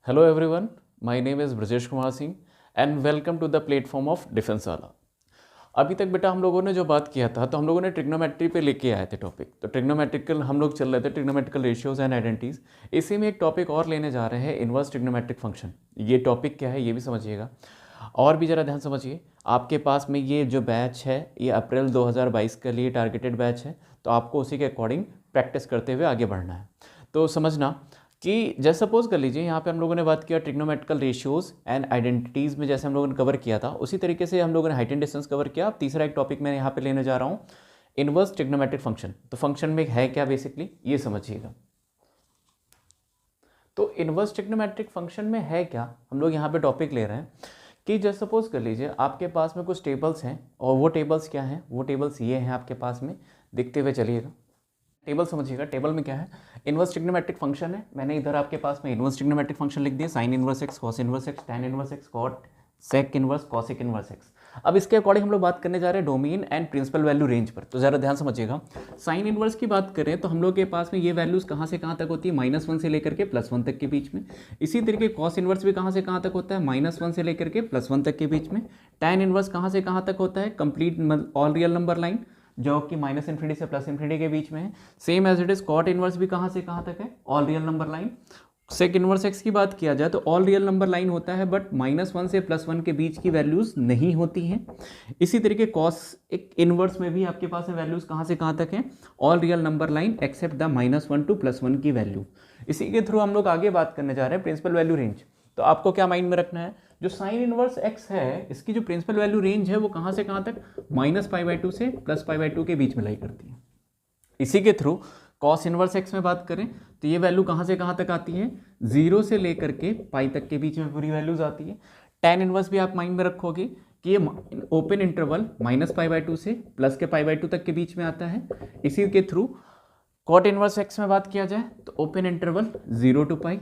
Hello everyone, my name is Brajesh Kumar Singh and welcome to the platform of defence वाला। अभी तक बेटा हम लोगों ने जो बात किया था तो हम लोगों ने ट्रिग्नोमेट्री पे लेके आए थे टॉपिक। तो ट्रिग्नोमेट्रिकल हम लोग चल रहे थे ट्रिग्नोमेट्रिकल रेशियोज एंड आइडेंटिटीज। इसी में एक टॉपिक और लेने जा रहे हैं, इन्वर्स ट्रिग्नोमेट्रिक फंक्शन। ये टॉपिक क्या है ये भी समझिएगा और भी ज़रा ध्यान समझिए। आपके पास में ये जो बैच है ये अप्रैल 2022 के लिए टारगेटेड बैच है, तो आपको उसी के अकॉर्डिंग प्रैक्टिस करते हुए आगे बढ़ना है। तो समझना कि जैसे सपोज कर लीजिए यहाँ पे हम लोगों ने बात किया ट्रिग्नोमेट्रिकल रेशियोज एंड आइडेंटिटीज़ में, जैसे हम लोगों ने कवर किया था उसी तरीके से हम लोगों ने हाइट एंड डिस्टेंस कवर किया। अब तीसरा एक टॉपिक मैं यहाँ पे लेने जा रहा हूँ, इन्वर्स ट्रिग्नोमेट्रिक फंक्शन। तो फंक्शन में है क्या बेसिकली ये समझिएगा। तो इन्वर्स ट्रिग्नोमेट्रिक फंक्शन में है क्या, हम लोग यहाँ पे टॉपिक ले रहे हैं कि जैसे सपोज कर लीजिए आपके पास में कुछ टेबल्स हैं और वो टेबल्स क्या हैं, वो टेबल्स ये हैं आपके पास में, देखते हुए चलिएगा। टेबल समझिएगा, टेबल में क्या है, इन्वर्स ट्रिग्नोमेट्रिक फंक्शन है। मैंने इधर आपके पास में इन्वर्स ट्रिग्नोमेट्रिक फंक्शन लिख दिया, sine inverse x, cos inverse x, tan inverse x, cot sec inverse, cosec inverse x. अब इसके अकॉर्डिंग हम लोग बात करने जा रहे हैं domain and principal value range पर। तो ज़रा ध्यान समझिएगा, साइन इन्वर्स की बात करें तो हम लोग के पास में ये वैल्यूज़ कहाँ से कहाँ तक होती है, -1 से लेकर के +1 तक के बीच में। इसी तरीके कॉस इन्वर्स भी कहाँ से कहाँ तक होता है, -1 से लेकर के +1 तक के बीच में। टैन इन्वर्स कहाँ से कहाँ तक होता है, complete all real number line जो कि -∞ से +∞ के बीच में है। Same as it is cot inverse भी कहाँ से कहाँ तक है, all real number line. Sec inverse x की बात किया जाए तो ऑल रियल नंबर लाइन होता है बट -1 से +1 के बीच की वैल्यूज़ नहीं होती हैं। इसी तरीके कॉस एक इनवर्स में भी आपके पास वैल्यूज़ कहाँ से कहाँ तक हैं, all real number line except the -1 to +1 की वैल्यू। इसी के थ्रू हम लोग आगे बात करने जा रहे हैं प्रिंसिपल वैल्यू रेंज। तो आपको क्या माइंड में रखना है, जो साइन इनवर्स एक्स है इसकी जो प्रिंसिपल वैल्यू रेंज है वो कहाँ से कहाँ तक, -π/2 से +π/2 के बीच में लाई करती है। इसी के थ्रू कॉस इनवर्स एक्स में बात करें तो ये वैल्यू कहाँ से कहाँ तक आती है, 0 से लेकर के पाई तक के बीच में पूरी वैल्यूज आती है। टैन इनवर्स भी आप माइंड में रखोगे कि ये ओपन इंटरवल -π/2 से +π/2 तक के बीच में आता है। इसी के थ्रू कॉट इनवर्स एक्स में बात किया जाए तो open interval 0 to π।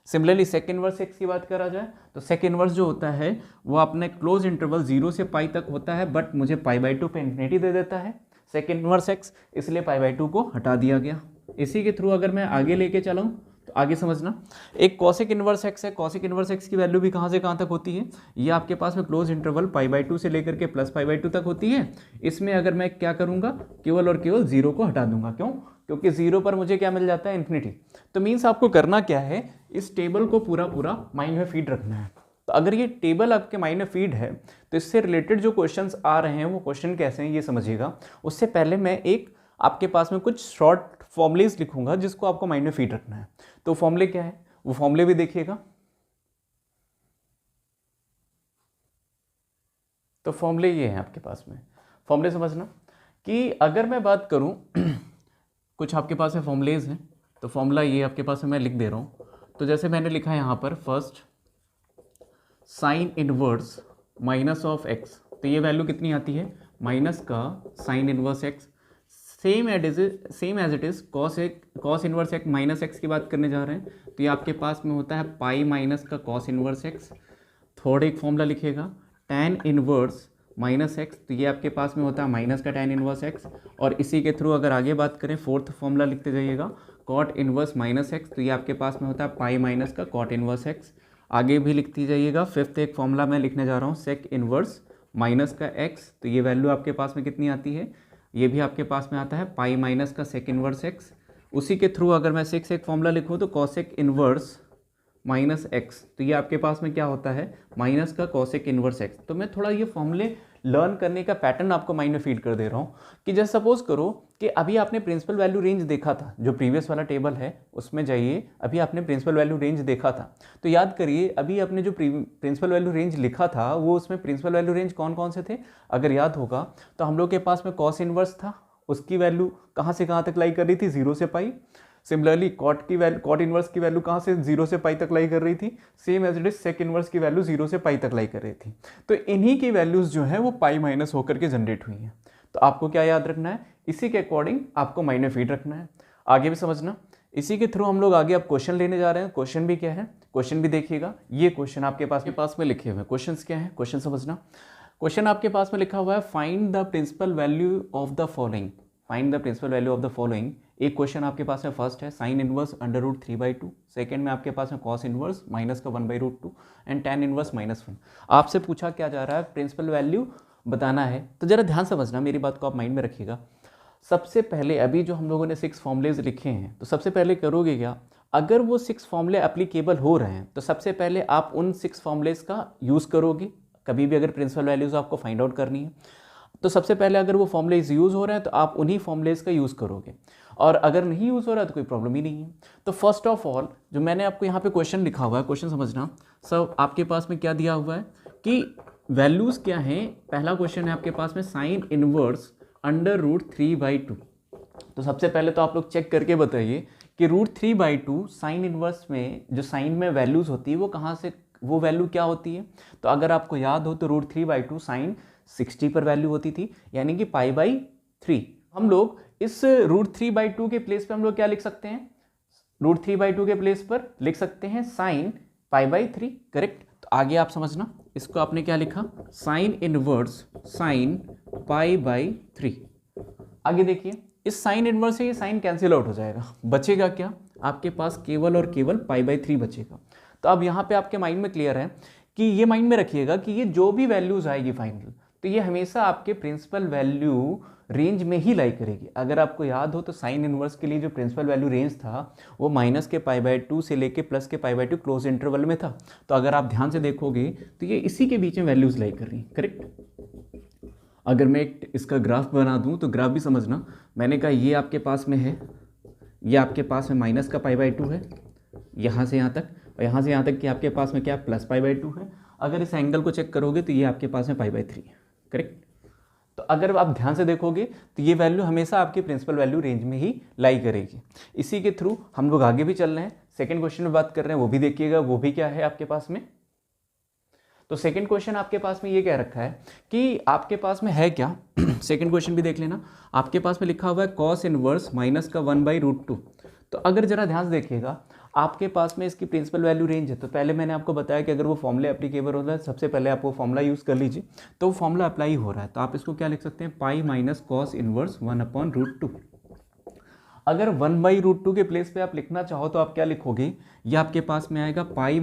Similarly sec inverse x की बात करा जाए तो सेक इनवर्स जो होता है वो अपने क्लोज इंटरवल 0 से पाई तक होता है बट मुझे π/2 पे इन्फिनिटी दे देता है सेक इनवर्स एक्स, इसलिए π/2 को हटा दिया गया। इसी के थ्रू अगर मैं आगे लेके चलाऊँ तो आगे समझना, एक कॉसिक इनवर्स एक्स है, कॉसिक इनवर्स एक्स की वैल्यू भी कहाँ से कहाँ तक होती है, ये आपके पास में क्लोज इंटरवल π/2 से लेकर के +π/2 तक होती है। इसमें अगर मैं क्या करूँगा, केवल और केवल 0 को हटा दूंगा। क्यों, क्योंकि 0 पर मुझे क्या मिल जाता है, इन्फिनिटी। तो मीन्स आपको करना क्या है, इस टेबल को पूरा पूरा माइंड में फीड रखना है। तो अगर ये टेबल आपके माइंड में फीड है तो इससे रिलेटेड जो क्वेश्चंस आ रहे हैं वो क्वेश्चन कैसे हैं ये समझिएगा। उससे पहले मैं एक आपके पास में कुछ शॉर्ट फॉर्मुलेज लिखूंगा जिसको आपको माइंड में फीड रखना है। तो फॉर्मुले क्या है, वो फॉर्मुले भी देखिएगा। तो फॉर्मुले ये हैं आपके पास में, फॉर्मुले समझना कि अगर मैं बात करूं कुछ आपके पास में फॉर्मुलेज हैं। तो फॉर्मूला ये आपके पास में मैं लिख दे रहा हूँ। तो जैसे मैंने लिखा है यहाँ पर, फर्स्ट साइन इनवर्स -(x), तो ये वैल्यू कितनी आती है, माइनस का sine inverse x. Same as it is cos inverse x -x की बात करने जा रहे हैं तो ये आपके पास में होता है पाई माइनस का कॉस इनवर्स एक्स। थर्ड एक फॉर्मूला लिखेगा टैन इनवर्स -x, तो ये आपके पास में होता है माइनस का टैन इनवर्स एक्स। और इसी के थ्रू अगर आगे बात करें फोर्थ फॉर्मूला लिखते जाइएगा कॉट इनवर्स -x, तो ये आपके पास में होता है पाई माइनस का कॉट इनवर्स एक्स। आगे भी लिखती जाइएगा। फिफ्थ एक फॉर्मूला मैं लिखने जा रहा हूँ सेक इनवर्स माइनस का एक्स, तो ये वैल्यू आपके पास में कितनी आती है, ये भी आपके पास में आता है पाई माइनस का सेक इनवर्स एक्स। उसी के थ्रू अगर मैं सिक्स एक फॉर्मूला लिखूँ तो कॉसेक इनवर्स -x, तो ये आपके पास में क्या होता है, माइनस का कॉसेक इनवर्स एक्स। तो मैं थोड़ा ये फॉर्मूले लर्न करने का पैटर्न आपको माइंड में फीड कर दे रहा हूँ कि जैसे सपोज करो कि अभी आपने प्रिंसिपल वैल्यू रेंज देखा था, जो प्रीवियस वाला टेबल है उसमें जाइए, अभी आपने प्रिंसिपल वैल्यू रेंज देखा था। तो याद करिए अभी आपने जो प्रिंसिपल वैल्यू रेंज लिखा था वो उसमें प्रिंसिपल वैल्यू रेंज कौन कौन से थे, अगर याद होगा तो हम लोग के पास में कॉस इनवर्स था, उसकी वैल्यू कहाँ से कहाँ तक लाई कर रही थी, 0 से पाई। सिमिलरली कॉट इनवर्स की वैल्यू कहाँ से 0 से पाई तक लाई कर रही थी। Same as it is sec inverse की वैल्यू 0 से पाई तक लाई कर रही थी। तो इन्हीं की वैल्यूज जो है वो पाई माइनस होकर के जनरेट हुई हैं। तो आपको क्या याद रखना है, इसी के अकॉर्डिंग आपको माइंड में फीड रखना है। आगे भी समझना, इसी के थ्रू हम लोग आगे अब क्वेश्चन लेने जा रहे हैं। क्वेश्चन भी क्या है, क्वेश्चन भी देखिएगा। ये क्वेश्चन आपके पास में लिखे हुए हैं। क्वेश्चन क्या है, क्वेश्चन समझना। क्वेश्चन आपके पास में लिखा हुआ है find the principal value of the following, find the principal value of the following एक क्वेश्चन आपके पास में फर्स्ट है sine inverse under root 3/2, second में आपके पास में कॉस इनवर्स माइनस का 1/√2 एंड tan इनवर्स -1। आपसे पूछा क्या जा रहा है, प्रिंसिपल वैल्यू बताना है। तो जरा ध्यान समझना, मेरी बात को आप माइंड में रखिएगा। सबसे पहले अभी जो हम लोगों ने 6 फॉर्मूलेज लिखे हैं, तो सबसे पहले करोगे क्या, अगर वो 6 फॉर्मूले एप्लीकेबल हो रहे हैं तो सबसे पहले आप उन 6 फॉर्मूलेज का यूज़ करोगे। कभी भी अगर प्रिंसिपल वैल्यूज आपको फाइंड आउट करनी है तो सबसे पहले अगर वो फॉर्मूलेज यूज़ हो रहे हैं तो आप उन्हीं फॉर्मूलेज का यूज़ करोगे, और अगर नहीं यूज़ हो रहा है तो कोई प्रॉब्लम ही नहीं है। तो फर्स्ट ऑफ ऑल जो मैंने आपको यहाँ पे क्वेश्चन लिखा हुआ है, क्वेश्चन समझना सब आपके पास में क्या दिया हुआ है कि वैल्यूज़ क्या हैं। पहला क्वेश्चन है आपके पास में साइन इनवर्स अंडर रूट 3/2। तो सबसे पहले तो आप लोग चेक करके बताइए कि रूट 3/2 साइन इनवर्स में जो साइन में वैल्यूज़ होती है वो कहाँ से, वो वैल्यू क्या होती है। तो अगर आपको याद हो तो रूट 3/2 साइन 60 पर वैल्यू होती थी, यानी कि π/3। हम लोग इस रूट 3/2 के प्लेस पे हम लोग क्या लिख सकते हैं, रूट 3/2 के प्लेस पर लिख सकते हैं साइन π/3, करेक्ट। तो आगे आप समझना, इसको आपने क्या लिखा, साइन इनवर्स साइन π/3। आगे देखिए, इस साइन इनवर्स से ये साइन कैंसिल आउट हो जाएगा, बचेगा क्या, आपके पास केवल और केवल π/3 बचेगा। तो अब यहाँ पे आपके माइंड में क्लियर है कि ये माइंड में रखिएगा कि ये जो भी वैल्यूज आएगी फाइनल, तो ये हमेशा आपके प्रिंसिपल वैल्यू रेंज में ही लाई करेगी। अगर आपको याद हो तो साइन इनवर्स के लिए जो प्रिंसिपल वैल्यू रेंज था वो माइनस के π/2 से लेके प्लस के π/2 क्लोज इंटरवल में था। तो अगर आप ध्यान से देखोगे तो ये इसी के बीच में वैल्यूज लाई कर रही हैं, करेक्ट। अगर मैं एक इसका ग्राफ बना दूं तो ग्राफ भी समझना, मैंने कहा ये आपके पास में है, ये आपके पास में माइनस का π/2 है यहाँ से यहाँ तक, और यहाँ से यहाँ तक कि आपके पास में क्या प्लस π/2 है। अगर इस एंगल को चेक करोगे तो ये आपके पास में π/3 है, करेक्ट। तो अगर आप ध्यान से देखोगे तो ये वैल्यू हमेशा आपकी प्रिंसिपल वैल्यू रेंज में ही लाई करेगी। इसी के थ्रू हम लोग आगे भी चल रहे हैं, सेकंड क्वेश्चन में बात कर रहे हैं, वो भी देखिएगा, वो भी क्या है आपके पास में। तो सेकंड क्वेश्चन आपके पास में ये कह रखा है कि आपके पास में है क्या, सेकंड क्वेश्चन भी देख लेना, आपके पास में लिखा हुआ है कॉस इनवर्स माइनस का 1/√2। तो अगर जरा ध्यान से देखिएगा, आपके पास में इसकी प्रिंसिपल वैल्यू रेंज है। तो पहले मैंने आपको बताया कि अगर वो फॉर्मूला एप्लीकेबल होता है सबसे पहले आप वो फॉर्मूला यूज़ कर लीजिए। तो वो फॉर्मूला अप्लाई हो रहा है, तो आप इसको क्या लिख सकते हैं, पाई माइनस कॉस इनवर्स 1/√2। अगर 1/√2 के प्लेस पे आप लिखना चाहो तो आप क्या लिखोगे, ये आपके पास में आएगा pi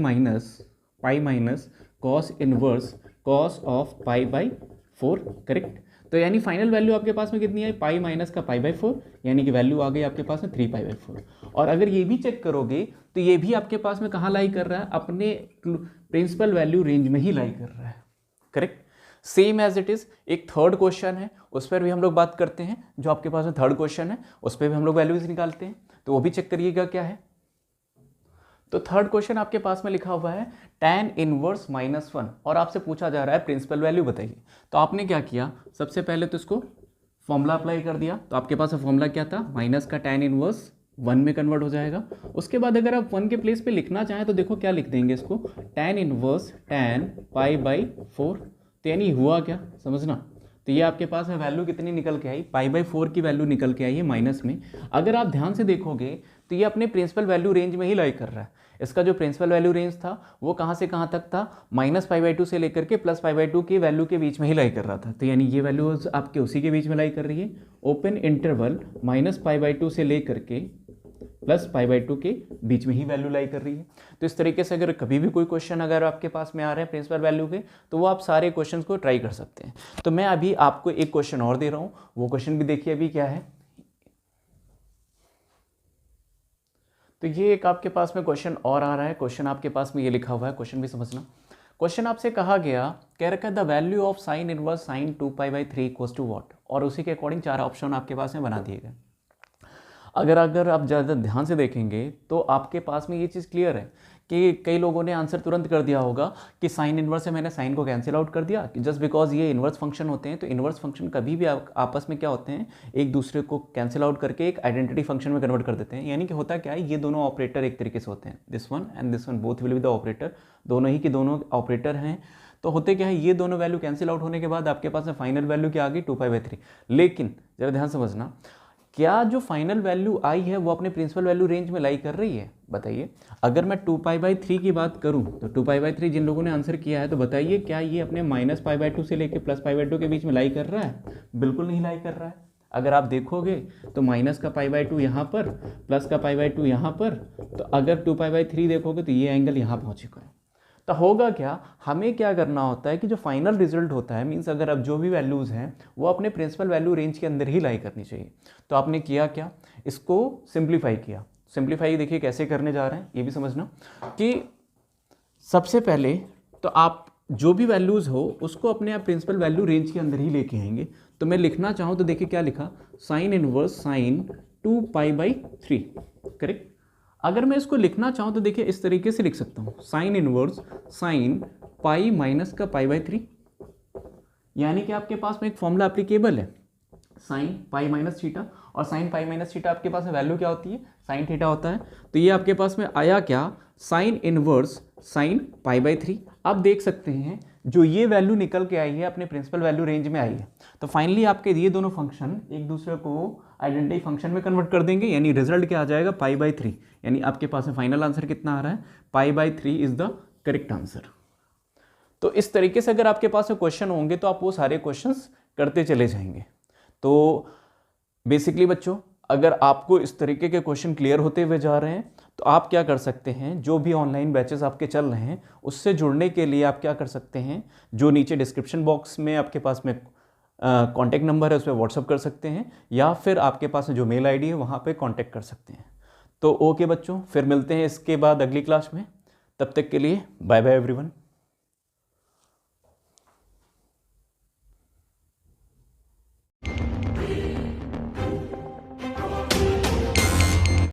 minus cos inverse cos of π/4, correct. तो यानी फाइनल वैल्यू आपके पास में कितनी आई, पाई माइनस का π/4, यानी कि वैल्यू आ गई आपके पास में 3π/4। और अगर ये भी चेक करोगे तो ये भी आपके पास में कहाँ लाई कर रहा है, अपने प्रिंसिपल वैल्यू रेंज में ही लाई कर रहा है, correct. Same as it is एक थर्ड क्वेश्चन है, उस पर भी हम लोग बात करते हैं। जो आपके पास में थर्ड क्वेश्चन है उस पर भी हम लोग वैल्यूज निकालते हैं, तो वो भी चेक करिएगा क्या है। तो थर्ड क्वेश्चन आपके पास में लिखा हुआ है tan इनवर्स -1, और आपसे पूछा जा रहा है प्रिंसिपल वैल्यू बताइए। तो आपने क्या किया, सबसे पहले तो इसको फॉर्मूला अप्लाई कर दिया। तो आपके पास फॉर्मूला क्या था, माइनस का tan इनवर्स 1 में कन्वर्ट हो जाएगा। उसके बाद अगर आप 1 के प्लेस पे लिखना चाहें तो देखो क्या लिख देंगे इसको, tan इनवर्स tan π/4। तो यानी हुआ क्या, समझना। तो ये आपके पास में वैल्यू कितनी निकल के आई, π/4 की वैल्यू निकल के आई है माइनस में। अगर आप ध्यान से देखोगे तो ये अपने प्रिंसिपल वैल्यू रेंज में ही लाई कर रहा है। इसका जो प्रिंसिपल वैल्यू रेंज था वो कहाँ से कहाँ तक था, -π/2 से लेकर के +π/2 की वैल्यू के बीच में ही लाई कर रहा था। तो यानी ये वैल्यूज आपके उसी के बीच में लाई कर रही है, ओपन इंटरवल -π/2 से लेकर के +π/2 के बीच में ही वैल्यू लाई कर रही है। तो इस तरीके से अगर कभी भी कोई क्वेश्चन अगर आपके पास में आ रहे हैं प्रिंसिपल वैल्यू के, तो वो आप सारे क्वेश्चन को ट्राई कर सकते हैं। तो मैं अभी आपको एक क्वेश्चन और दे रहा हूँ, वो क्वेश्चन भी देखिए अभी क्या है। तो ये एक आपके पास में क्वेश्चन और आ रहा है, क्वेश्चन आपके पास में ये लिखा हुआ है, क्वेश्चन भी समझना। क्वेश्चन आपसे कहा गया, कह रखा है the value of sine inverse sine 2π/3 equals to what, और उसी के अकॉर्डिंग 4 ऑप्शन आपके पास में बना दिए गए। अगर आप ज़्यादा ध्यान से देखेंगे तो आपके पास में ये चीज़ क्लियर है कि कई लोगों ने आंसर तुरंत कर दिया होगा कि साइन इनवर्स से मैंने साइन को कैंसिल आउट कर दिया, जस्ट बिकॉज ये इनवर्स फंक्शन होते हैं। तो इनवर्स फंक्शन कभी भी आपस में क्या होते हैं, एक दूसरे को कैंसिल आउट करके एक आइडेंटिटी फंक्शन में कन्वर्ट कर देते हैं। यानी कि होता क्या है, ये दोनों ऑपरेटर एक तरीके से होते हैं, this one and this one both will be the operator, दोनों ही के दोनों ऑपरेटर हैं। तो होते क्या है, ये दोनों वैल्यू कैंसिल आउट होने के बाद आपके पास में फाइनल वैल्यू क्या आ गई, 2π/3। लेकिन जरा ध्यान समझना, क्या जो फाइनल वैल्यू आई है वो अपने प्रिंसिपल वैल्यू रेंज में लाई कर रही है, बताइए। अगर मैं 2π/3 की बात करूं तो 2π/3 जिन लोगों ने आंसर किया है तो बताइए क्या ये अपने -π/2 से लेकर +π/2 के बीच में लाई कर रहा है, बिल्कुल नहीं लाई कर रहा है। अगर आप देखोगे तो माइनस का π/2 यहाँ पर, प्लस का π/2 यहाँ पर, तो अगर 2π/3 देखोगे तो ये एंगल यहाँ पहुँच चुका है। तो होगा क्या, हमें क्या करना होता है कि जो फाइनल रिजल्ट होता है, मीन्स अगर अब जो भी वैल्यूज़ हैं वो अपने प्रिंसिपल वैल्यू रेंज के अंदर ही लाई करनी चाहिए। तो आपने किया क्या, इसको सिंप्लीफाई किया। सिंप्लीफाई देखिए कैसे करने जा रहे हैं, ये भी समझना कि सबसे पहले तो आप जो भी वैल्यूज़ हो उसको अपने आप प्रिंसिपल वैल्यू रेंज के अंदर ही लेके आएंगे। तो मैं लिखना चाहूँ तो देखिए क्या लिखा, साइन इनवर्स साइन 2π/3, करेक्ट। अगर मैं इसको लिखना चाहूँ तो देखिए इस तरीके से लिख सकता हूँ, sign inverse sine pi minus का π/3, यानी कि आपके पास में एक फॉर्मूला एप्लीकेबल है, साइन पाई माइनस थीटा, और साइन पाई माइनस थीटा आपके पास में वैल्यू क्या होती है, साइन थीटा होता है। तो ये आपके पास में आया क्या, साइन इनवर्स साइन π/3। आप देख सकते हैं जो ये वैल्यू निकल के आई है अपने प्रिंसिपल वैल्यू रेंज में आई है। तो फाइनली आपके ये दोनों फंक्शन एक दूसरे को आइडेंटिटी फंक्शन में कन्वर्ट कर देंगे, यानी रिजल्ट क्या आ जाएगा, π/3। यानी आपके पास में फाइनल आंसर कितना आ रहा है, π/3 इज द करेक्ट आंसर। तो इस तरीके से अगर आपके पास में क्वेश्चन होंगे तो आप वो सारे क्वेश्चंस करते चले जाएंगे। तो बेसिकली बच्चों, अगर आपको इस तरीके के क्वेश्चन क्लियर होते हुए जा रहे हैं तो आप क्या कर सकते हैं, जो भी ऑनलाइन बैचेस आपके चल रहे हैं उससे जुड़ने के लिए आप क्या कर सकते हैं, जो नीचे डिस्क्रिप्शन बॉक्स में आपके पास में कॉन्टैक्ट नंबर है उस पर व्हाट्सअप कर सकते हैं, या फिर आपके पास जो मेल आईडी है वहाँ पे कांटेक्ट कर सकते हैं। तो ओके बच्चों, फिर मिलते हैं इसके बाद अगली क्लास में। तब तक के लिए बाय बाय एवरीवन।